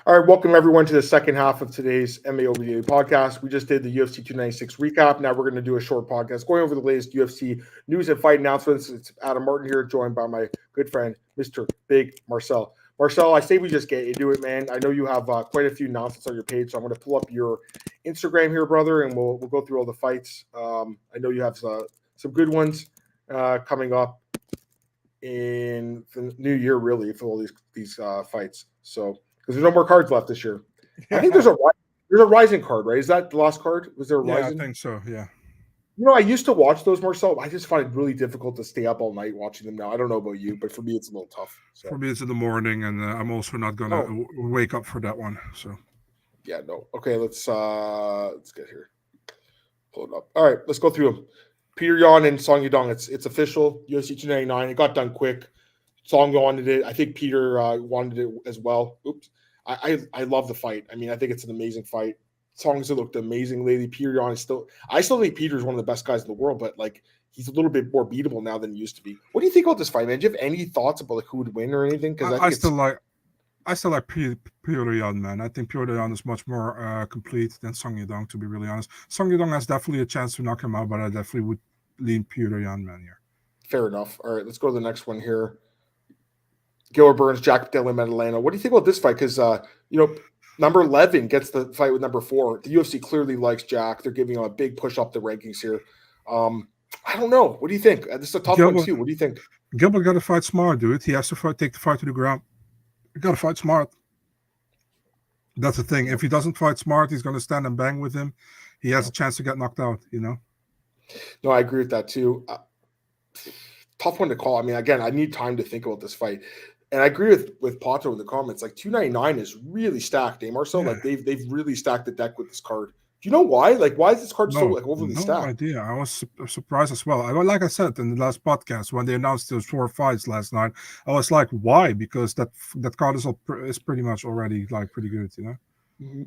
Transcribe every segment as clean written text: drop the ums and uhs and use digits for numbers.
All right, welcome everyone to the second half of today's MMAOB Daily Podcast. We just did the UFC 296 recap. Now we're going to do a short podcast going over the latest UFC news and fight announcements. It's Adam Martin here, joined by my good friend, Mr. Big Marcel. Marcel, I say we just get into it, man. I know you have quite a few announcements on your page, so I'm going to pull up your Instagram here, brother, and we'll go through all the fights. I know you have some good ones coming up in the new year, really, for all these fights. So. Because there's no more cards left this year. I think there's a Rising card, right? Is that the last card? Was there a Rising? I think so, yeah. You know, I used to watch those, Marcel. I just find it really difficult to stay up all night watching them now. I don't know about you, but for me, it's a little tough. So. For me, it's in the morning, and I'm also not going to wake up for that one. So, yeah, no. Okay, let's get here. Pull it up. All right, let's go through them. Petr Yan and Song Yadong. It's official. UFC 299. It got done quick. Song wanted it. I think Petr wanted it as well. Oops. I love the fight. I mean, I think it's an amazing fight. Songs have looked amazing lately. Petr Yan is I still think Petr is one of the best guys in the world, but like he's a little bit more beatable now than he used to be. What do you think about this fight, man? Do you have any thoughts about like who would win or anything? Because I still like Petr Yan, man. I think Petr Yan is much more complete than Song Yadong, to be really honest. Song Yadong has definitely a chance to knock him out, but I definitely would lean Petr Yan, man, here. Fair enough. All right, let's go to the next one here. Gilbert, Jack Della, Maddalena. What do you think about this fight? Because number 11 gets the fight with number 4. The UFC clearly likes Jack. They're giving him a big push up the rankings here. I don't know. What do you think? This is a tough one too. What do you think? Gilbert got to fight smart, dude. He has to take the fight to the ground. You got to fight smart. That's the thing. If he doesn't fight smart, he's going to stand and bang with him. He has a chance to get knocked out. You know. No, I agree with that too. Tough one to call. I mean, again, I need time to think about this fight. And I agree with Petr in the comments. Like 299 is really stacked, eh, Marcel? Yeah. Like they've really stacked the deck with this card. Do you know why? Like, why is this card so like overly stacked? No idea. I was surprised as well. Like I said in the last podcast when they announced those 4 fights last night, I was like, why? Because that card is pretty much already like pretty good, you know. Mm-hmm.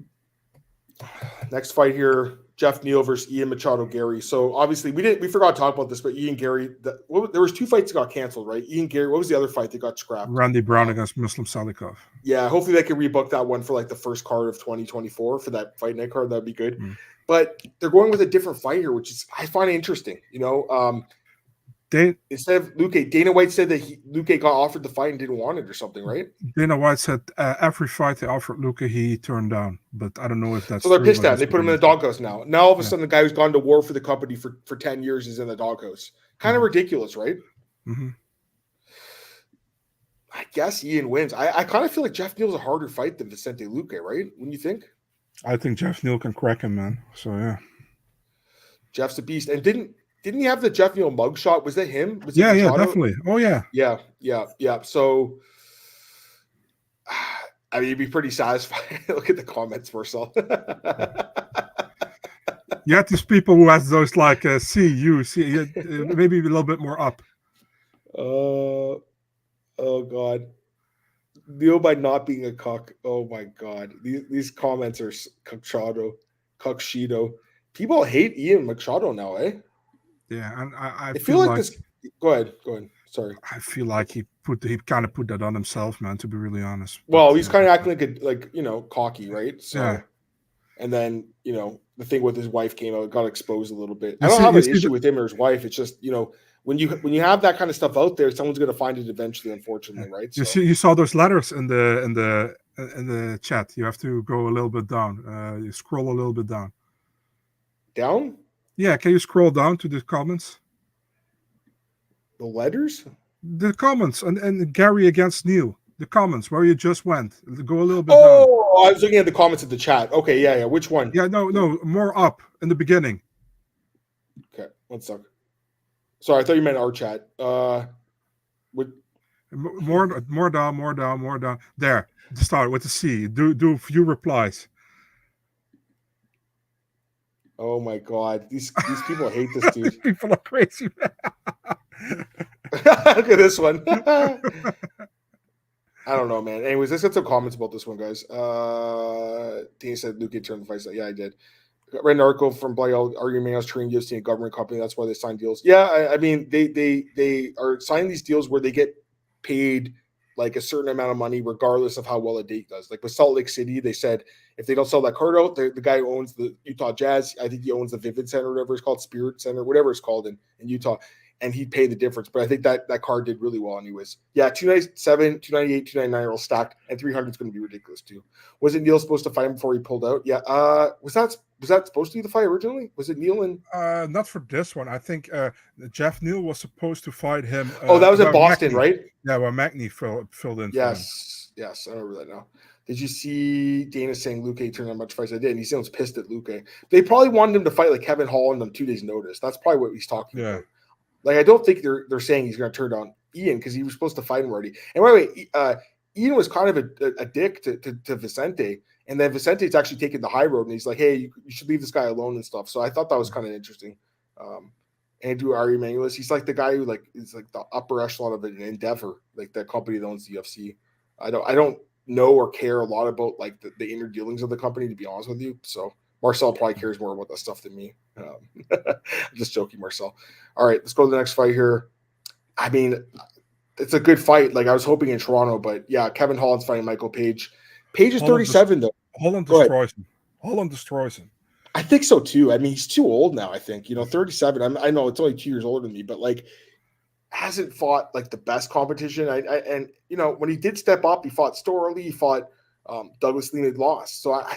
Next fight here, Geoff Neal versus Ian Machado Garry. So obviously we forgot to talk about this, but Ian Garry, there was 2 fights that got canceled, right? Ian Garry, what was the other fight that got scrapped? Randy Brown against Muslim Salikov. Yeah, hopefully they can rebook that one for like the first card of 2024 for that fight night card. That'd be good. But they're going with a different fight here, which is I find it interesting. You know, instead of Luque, Dana White said that Luque got offered the fight and didn't want it or something, right? Dana White said every fight they offered Luque, he turned down. But I don't know if that's so they're pissed at. They put him in the doghouse now. Now all of a sudden, the guy who's gone to war for the company for 10 years is in the doghouse. Kind of ridiculous, right? Mm-hmm. I guess Ian wins. I kind of feel like Geoff Neal's a harder fight than Vicente Luque, right? Wouldn't you think? I think Geoff Neal can crack him, man. So yeah, Jeff's a beast. And didn't he have the Geoff Neal mugshot? Was that him? Was yeah, definitely. Oh yeah. Yeah. So I mean, you'd be pretty satisfied. Look at the comments, Marcel. You have these people who has those like see maybe a little bit more up. Oh God. Neal by not being a cuck. Oh my God. These comments are Cuckshido. People hate Ian Machado now, eh? Yeah, and I feel like this. Go ahead. Sorry. I feel like he kind of put that on himself, man. To be really honest. Well, he's kind of acting like cocky, right? So, yeah. And then the thing with his wife came out, got exposed a little bit. I don't have an issue with him or his wife. It's just when you have that kind of stuff out there, someone's going to find it eventually, unfortunately, right? So. You saw those letters in the chat. You have to go a little bit down. You scroll a little bit down. Down? Yeah, can you scroll down to the comments? The letters? The comments and Garry against Neal. The comments where you just went. Go a little bit down. Oh, I was looking at the comments of the chat. Okay, yeah. Which one? Yeah, no, more up in the beginning. Okay, 1 sec. Sorry, I thought you meant our chat. More down. There. Start with the C. Do a few replies. Oh my God, these people hate this dude. These people are crazy. Look at this one. I don't know, man. Anyways, let's get some comments about this one, guys. Dana said Luque turned the fight. Yeah, I did. Read an article from Blay arguing I was trading UFC and government company. That's why they sign deals. Yeah, I mean they are signing these deals where they get paid like a certain amount of money regardless of how well a date does. Like with Salt Lake City, they said if they don't sell that card out, the guy who owns the Utah Jazz, I think he owns the Vivid Center, whatever it's called, Spirit Center, whatever it's called in Utah, and he'd pay the difference. But I think that card did really well anyways. Yeah, 297, 298, 299 are all stacked, and 300 is going to be ridiculous too. Wasn't Neal supposed to fight him before he pulled out? Yeah. Was that supposed to be the fight originally? Was it Neal and Not for this one. I think Jeff Neal was supposed to fight him. that was in Boston, Magny, right? Yeah, where Magny filled in. Yes, I remember that now. Did you see Dana saying Luque turned on much fights? I did. And he sounds pissed at Luque. They probably wanted him to fight like Kevin Holland on 2 days' notice. That's probably what he's talking about. Like, I don't think they're saying he's going to turn down Ian because he was supposed to fight him already. And wait, Ian was kind of a dick to Vicente, and then Vicente's actually taking the high road, and he's like, "Hey, you should leave this guy alone and stuff." So I thought that was kind of interesting. Andrew Ari Manuelis, he's like the guy who is like the upper echelon of an Endeavor, like the company that owns the UFC. I don't know or care a lot about like the inner dealings of the company, to be honest with you. So Marcel probably cares more about that stuff than me. I'm just joking, Marcel. All right, let's go to the next fight here. I mean, it's a good fight. Like I was hoping in Toronto, but yeah, Kevin Holland's fighting Michael Page. Page is 37 though. Holland destroys him. Holland destroys him. I think so too. I mean, he's too old now. I think 37. I know it's only 2 years older than me, but like hasn't fought like the best competition. And when he did step up, he fought Storley, he fought Douglas Lee, had lost. So I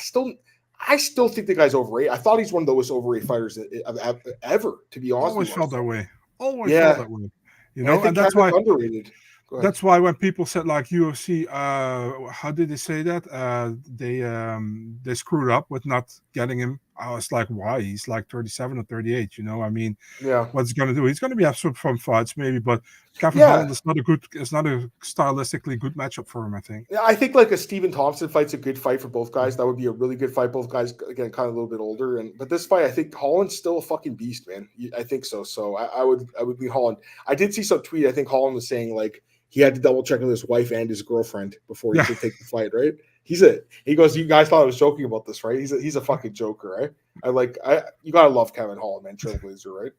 still think the guy's overrated. I thought he's one of the most overrated fighters ever, to be honest. Always felt that way. Felt that way. And that's why underrated. That's why when people said like UFC, how did they say that? They screwed up with not getting him. I was like, why? He's like 37 or 38. I mean, what's he gonna do? He's gonna have some fun fights maybe, but Kevin Holland is not a stylistically good matchup for him. I think. Yeah, I think like a Stephen Thompson fight's a good fight for both guys. That would be a really good fight. Both guys again, kind of a little bit older, but this fight, I think Holland's still a fucking beast, man. I think so. So I would be Holland. I did see some tweet. I think Holland was saying like he had to double check with his wife and his girlfriend before he could take the fight, right? He goes, you guys thought I was joking about this, right? He's a fucking joker, right? You gotta love Kevin Holland, man, Trailblazer, right?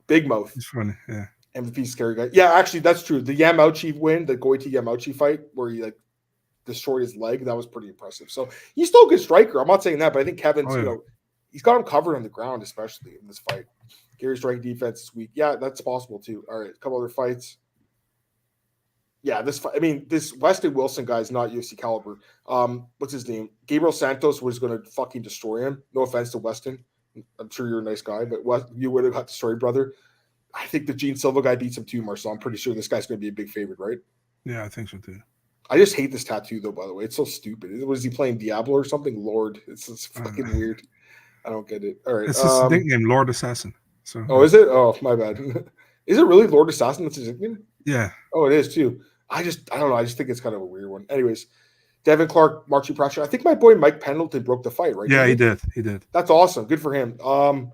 Big mouth. He's funny, yeah. MVP scary guy. Yeah, actually, that's true. The Yamauchi win, the Goiti Yamauchi fight, where he like destroyed his leg, that was pretty impressive. So he's still a good striker. I'm not saying that, but I think Kevin's, he's got him covered on the ground, especially in this fight. Gary's striking defense is weak. Yeah, that's possible too. All right, a couple other fights. Yeah, this Weston Wilson guy is not UFC caliber. What's his name? Gabriel Santos was going to fucking destroy him. No offense to Weston. I'm sure you're a nice guy, but you would have got destroyed, brother. I think the Gene Silva guy beats him too, Marcel. I'm pretty sure this guy's going to be a big favorite, right? Yeah, I think so too. I just hate this tattoo, though, by the way. It's so stupid. Was he playing Diablo or something? Lord. It's fucking weird. I don't get it. All right. It's his nickname, Lord Assassin. So. Oh, is it? Oh, my bad. Is it really Lord Assassin? That's his nickname? Yeah. Oh, it is too. I don't know. I just think it's kind of a weird one. Anyways, Devin Clark, Marchi Pressure. I think my boy Mike Pendleton broke the fight, right? Yeah, he did. He did. That's awesome. Good for him. I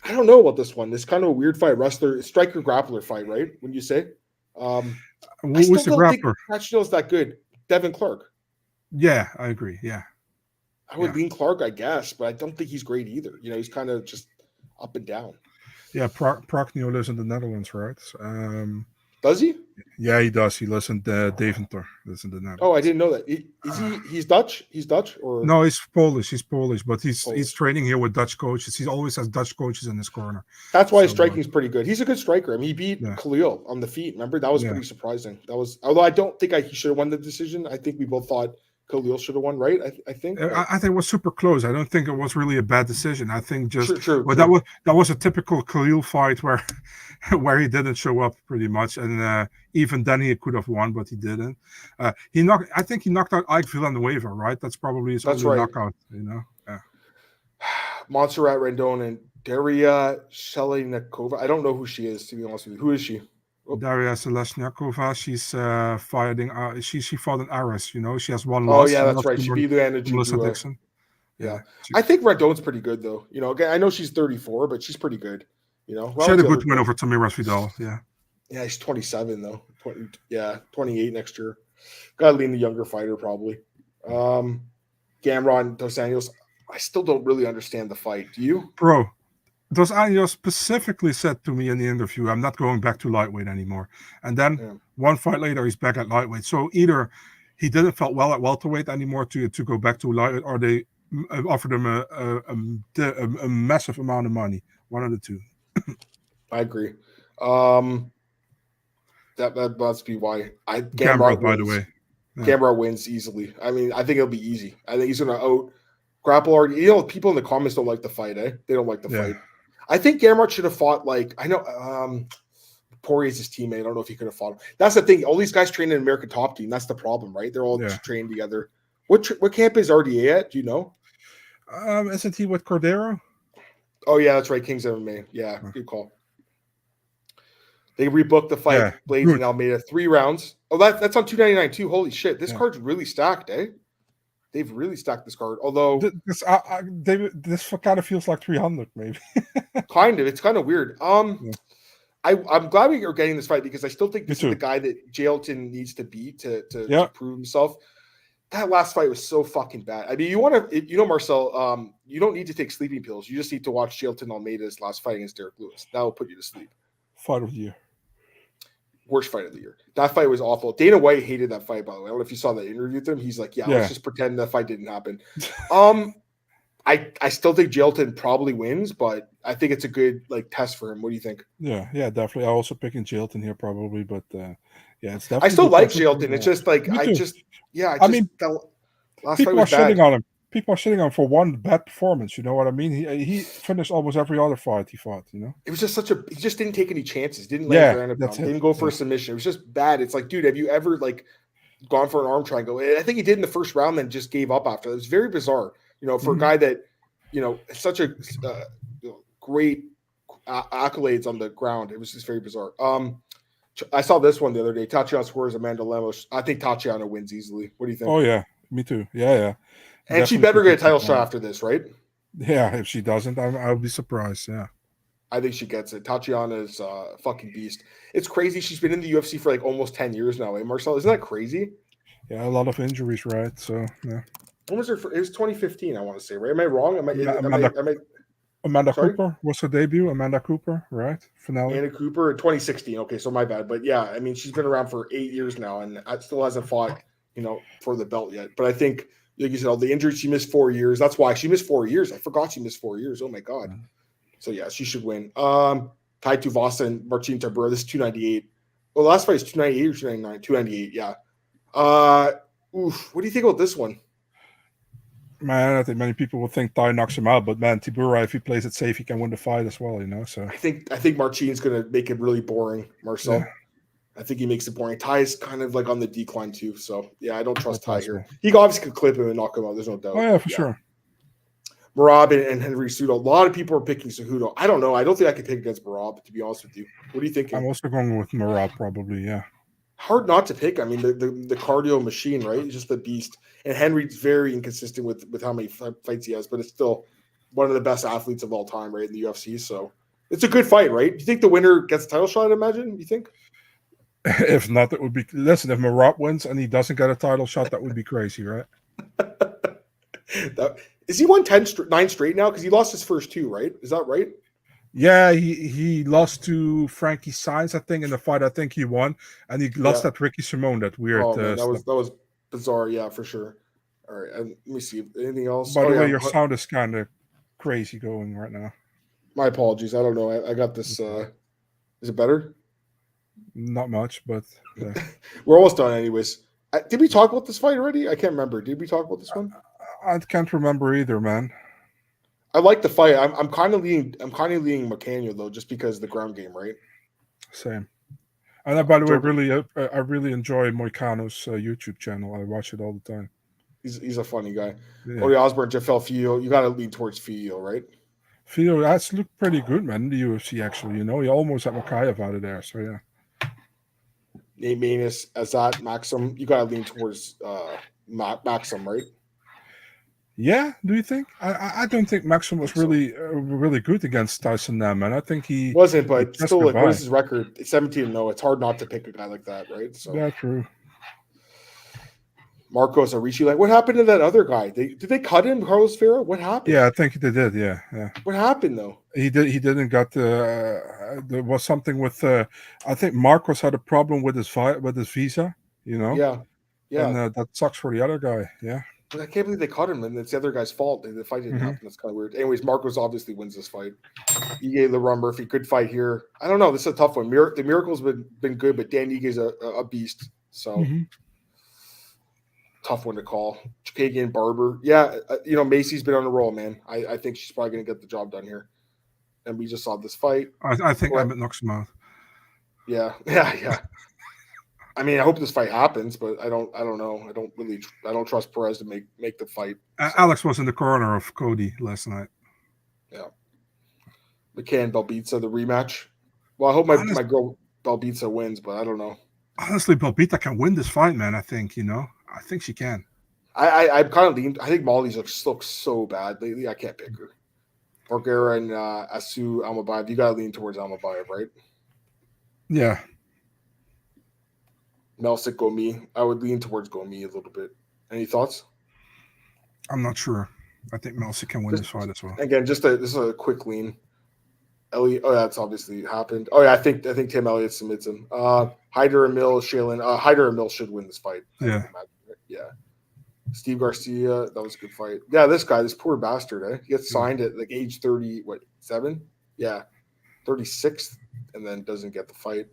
don't know about this one. This kind of a weird fight. Wrestler, striker, grappler fight, right? When you say, who's the grappler? Pressure that good. Devin Clark. Yeah, I agree. Yeah. I would lean Clark, I guess, but I don't think he's great either. He's kind of just up and down. Yeah, Prochnow lives in the Netherlands, right? Does he? Yeah, he does. He lives in Deventer. Lives in the Netherlands. Oh, I didn't know that. He's Dutch? He's Dutch? Or no, he's Polish. He's Polish, but he's training here with Dutch coaches. He always has Dutch coaches in his corner. That's why his striking is pretty good. He's a good striker. I mean, he beat Khalil on the feet. Remember? That was pretty surprising. Although I don't think he should have won the decision. I think we both thought Khalil should have won, right? I think. I think it was super close. I don't think it was really a bad decision. I think just true. That was a typical Khalil fight where he didn't show up pretty much, and even then he could have won, but he didn't. I think he knocked out Ike Villanueva, right? That's probably his only knockout. Yeah. Montserrat Rendon and Daria Shelnikova. I don't know who she is, to be honest with you. Who is she? Daria Selesnyakova, she's fighting. She fought in Aris. She has one loss. Oh yeah, that's right. She beat Melissa Dixon. Yeah, I think Rendon's pretty good though. Again, I know she's 34, but she's pretty good. She had a good win over Tamira Vidal. Yeah. Yeah, he's 27 though. 28 next year. Got to lean the younger fighter probably. Gamrot Dos Anjos. I still don't really understand the fight. Do you, bro? Dos Anjos specifically said to me in the interview, I'm not going back to lightweight anymore. And then one fight later, he's back at lightweight. So either he didn't felt well at welterweight anymore to go back to lightweight, or they offered him a massive amount of money. One of the two. I agree. That must be why. Gamrot, by the way. Gamrot wins easily. I mean, I think it'll be easy. I think he's going to out grapple already. You know, people in the comments don't like the fight, eh? They don't like the fight. I think Gamrot should have fought I know Poirier's his teammate. I don't know if he could have fought him. That's the thing. All these guys train in American Top Team. That's the problem, right? They're all trained together. What camp is RDA at? Do you know? Isn't he with Cordero? Oh, yeah, that's right. King's MMA. Yeah, good call. They rebooked the fight. Blades and Almeida 3 rounds. Oh, that's on 299 too. Holy shit. This card's really stacked, eh? They've really stacked this card. Although this kind of feels like 300, maybe. Kind of. It's kind of weird. I'm glad we are getting this fight because I still think this is the guy that Jailton needs to beat to prove himself. That last fight was so fucking bad. I mean, Marcel, you don't need to take sleeping pills. You just need to watch Jailton Almeida's last fight against Derek Lewis. That will put you to sleep. Fight of the year. Worst fight of the year. That fight was awful. Dana White hated that fight, by the way. I don't know if you saw that interview with him. He's like, let's just pretend that fight didn't happen. I still think Jailton probably wins, but I think it's a good test for him. What do you think? Yeah, definitely. I also picking Jailton here probably, but it's definitely. I still like Jailton. It's just last fight was bad. On him. People are shitting on him for one bad performance. You know what I mean? He finished almost every other fight he fought. You know, it was just he just didn't take any chances. Didn't lay ground pound. Didn't go for a submission. It was just bad. It's like, dude, have you ever gone for an arm triangle? I think he did in the first round, then just gave up after. It was very bizarre. You know, for a guy that such a great accolades on the ground. It was just very bizarre. I saw this one the other day. Tatiana Suarez and Maddalena. I think Tatiana wins easily. What do you think? Oh yeah, me too. Yeah. And she better get a title shot after this, right? Yeah, if she doesn't, I'll be surprised. Yeah. I think she gets it. Tatiana's a fucking beast. It's crazy. She's been in the UFC for almost 10 years now, eh, Marcel? Isn't that crazy? Yeah, a lot of injuries, right? So, yeah. When was her? It was 2015, I want to say, right? Am I wrong? Amanda Cooper was her debut. Amanda Cooper, right? Finale. Amanda Cooper in 2016. Okay, so my bad. But yeah, I mean, she's been around for 8 years now and still hasn't fought, for the belt yet. But I think, like you said, all the injuries, she missed 4 years. That's why she missed 4 years. I forgot she missed 4 years. Oh my God. So yeah, she should win. Tai Tuivasa and Martin Tybura. This is 298. Well, the last fight is 298 or 299? 298, yeah. What do you think about this one? Man, I think many people will think Tai knocks him out, but man, Tybura, if he plays it safe, he can win the fight as well, So I think Martin's gonna make it really boring, Marcel. Yeah. I think he makes it boring. Ty's kind of on the decline too. So yeah, I don't trust Ty here. He obviously could clip him and knock him out. There's no doubt. Oh yeah, for sure. Merab and Henry Cejudo. A lot of people are picking Cejudo. I don't know. I don't think I could pick against Merab, to be honest with you. What do you think? I'm also going with Merab probably, yeah. Hard not to pick. I mean, the cardio machine, right? He's just the beast. And Henry's very inconsistent with how many fights he has, but it's still one of the best athletes of all time, right, in the UFC. So it's a good fight, right? Do you think the winner gets a title shot, I imagine? You think? If not, it would be... Listen, if Merab wins and he doesn't get a title shot, that would be crazy, right? Is he won 9 straight now? Because he lost his first 2, right? Is that right? Yeah, he lost to Frankie Saenz, I think, in the fight. I think he won, and he lost at Ricky Simone. That weird. Oh, man, that was bizarre. Yeah, for sure. All right, let me see. Anything else? By the way, your sound is kind of crazy going right now. My apologies. I don't know. I got this. Is it better? Not much, but yeah. We're almost done, anyways. Did we talk about this fight already? I can't remember. Did we talk about this one? I can't remember either, man. I like the fight. I'm kind of leaning McCann though, just because of the ground game, right? Same. And by the way, I really enjoy Moicano's YouTube channel. I watch it all the time. He's a funny guy. Yeah. Odie Osborne, Jafel Filho. You got to lean towards Filho, right? Filho, that's looked pretty good, man. In the UFC, actually, he almost had Makayev out of there. So yeah. Nate Maness, Azat, Maxim. You got to lean towards Maxim, right? Yeah, do you think? I don't think Maxim was really good against Tyson Nam, man. I think he wasn't, but still, what is his record? 17-0. It's hard not to pick a guy like that, right? So yeah, true. Marcos Arichi, like, what happened to that other guy? Did they cut him, Carlos Ferreira? What happened? Yeah, I think they did. Yeah. What happened though? He didn't got there was something with I think Marcos had a problem with his visa, Yeah. and that sucks for the other guy. Yeah. But I can't believe they cut him, and it's the other guy's fault. The fight didn't happen. That's kind of weird. Anyways, Marcos obviously wins this fight. Ige LeBron Murphy could fight here. I don't know. This is a tough one. The Miracle's been good, but Dan Ige's a beast. So tough one to call. Chikagian Barber. Yeah, Macy's been on a roll, man. I think she's probably going to get the job done here. And we just saw this fight. I think Emmett knocks him out. Yeah. I mean, I hope this fight happens, but I don't know. I don't trust Perez to make the fight. So. Alex was in the corner of Cody last night. Yeah. McCann Belbita, the rematch. Well, I hope my girl Belbita wins, but I don't know. Honestly, Belbita can win this fight, man. I think, I think she can. I'm kind of leaned. I think Molly's looks so bad lately. I can't pick her. Borgera and Asu Almabayev. You got to lean towards Almabayev, right? Yeah. Melsik Gomi. I would lean towards Gomi a little bit. Any thoughts? I'm not sure. I think Melsik can win this fight as well. Again, this is a quick lean. Elliott. Oh, that's obviously happened. Oh yeah, I think Tim Elliott submits him. Hyder and Mill, Shaylin. Hyder and Mill should win this fight. Yeah. Steve Garcia, that was a good fight. Yeah, this poor bastard. He gets signed at like age 7? Yeah, 36, and then doesn't get the fight.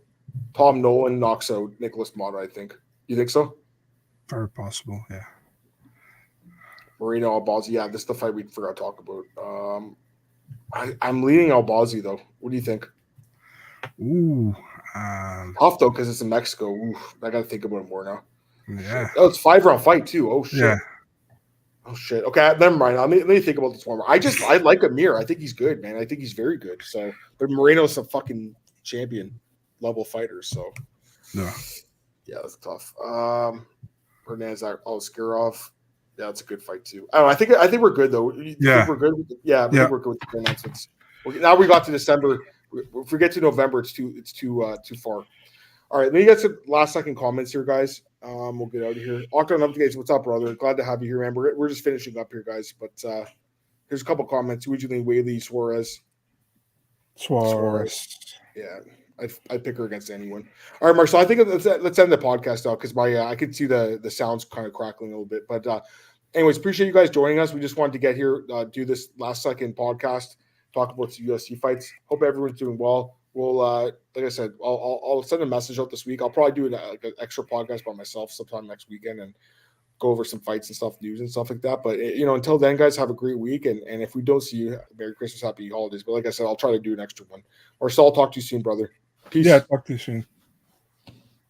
Tom Nolan knocks out Nicholas Mata, I think. You think so? Very possible, yeah. Moreno Albazi, yeah, this is the fight we forgot to talk about. I'm leaning Albazi, though. What do you think? Ooh. Tough, though, because it's in Mexico. Oof, I got to think about it more now. Yeah. Oh, it's 5-round fight, too. Oh, shit. Yeah. Oh, shit. Okay, never mind. Let me think about this one more. I like Amir. I think he's good, man. I think he's very good. So, but Moreno's a fucking champion level fighter, so. Yeah. Yeah, that's tough. Hernandez Alskarov. Yeah, that's a good fight too. I think we're good though. Yeah, we're good. I think we're good with the announcements. Now we got to December. If we get to November, it's too far. All right, let me get some last second comments here, guys. We'll get out of here. Octon Updates, what's up, brother? Glad to have you here, man. We're just finishing up here, guys. But here's a couple comments. Who would you lean? Whaley, Suarez. Yeah. I pick her against anyone. All right, Marcel. I think let's end the podcast out because I could see the sounds kind of crackling a little bit. But anyways, appreciate you guys joining us. We just wanted to get here, do this last second podcast, talk about some UFC fights. Hope everyone's doing well. We'll like I said, I'll send a message out this week. I'll probably do an extra podcast by myself sometime next weekend and go over some fights and stuff, news and stuff like that. But until then, guys, have a great week. And if we don't see you, Merry Christmas, Happy Holidays. But like I said, I'll try to do an extra one. Marcel, I'll talk to you soon, brother. Peace. Yeah, talk to you soon.